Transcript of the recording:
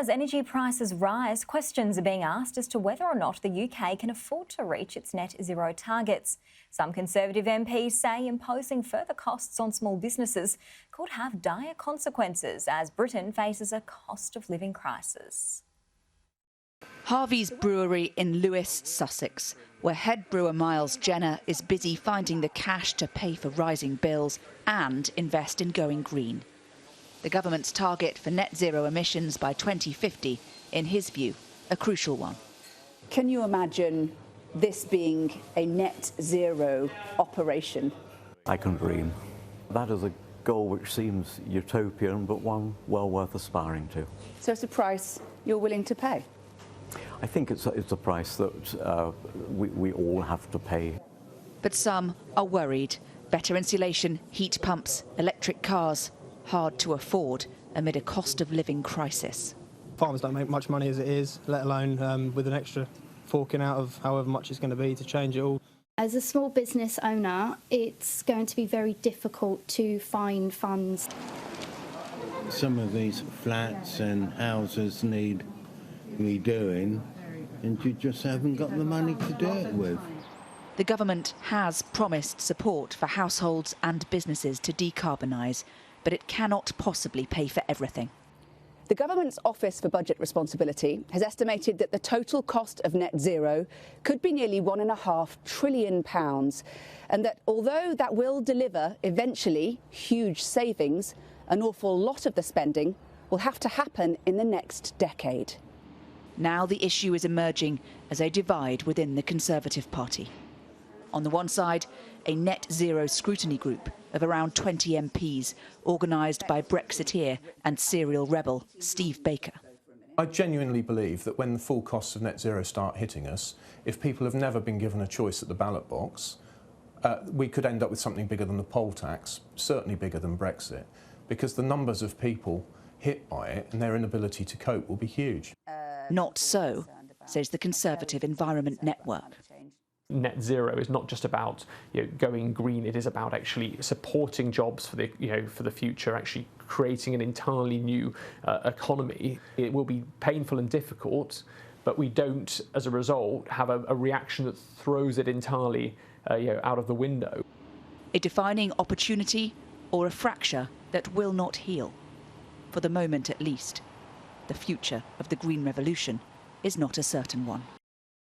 As energy prices rise, questions are being asked as to whether or not the UK can afford to reach its net zero targets. Some Conservative MPs say imposing further costs on small businesses could have dire consequences as Britain faces a cost of living crisis. Harvey's Brewery in Lewes, Sussex, where head brewer Miles Jenner is busy finding the cash to pay for rising bills and invest in going green. The government's target for net zero emissions by 2050, in his view, a crucial one. Can you imagine this being a net zero operation? I can dream. That is a goal which seems utopian, but one well worth aspiring to. So it's a price you're willing to pay? I think it's a price that we all have to pay. But some are worried. Better insulation, heat pumps, electric cars, hard to afford amid a cost of living crisis. Farmers don't make much money as it is, let alone with an extra forking out of however much it's going to be to change it all. As a small business owner, it's going to be very difficult to find funds. Some of these flats and houses need redoing, and you just haven't got the money to do it with. The government has promised support for households and businesses to decarbonise, but it cannot possibly pay for everything. The government's Office for Budget Responsibility has estimated that the total cost of net zero could be nearly £1.5 trillion, and that although that will deliver eventually huge savings, an awful lot of the spending will have to happen in the next decade. Now the issue is emerging as a divide within the Conservative Party. On the one side, a net zero scrutiny group of around 20 MPs, organised by Brexiteer and serial rebel Steve Baker. I genuinely believe that when the full costs of net zero start hitting us, if people have never been given a choice at the ballot box, we could end up with something bigger than the poll tax, certainly bigger than Brexit, because the numbers of people hit by it and their inability to cope will be huge. Not so, says the Conservative Environment Network. Net zero is not just about going green. It is about actually supporting jobs for the future, actually creating an entirely new economy. It will be painful and difficult, but we don't, as a result, have a reaction that throws it entirely out of the window. A defining opportunity or a fracture that will not heal. For the moment, at least, the future of the green revolution is not a certain one.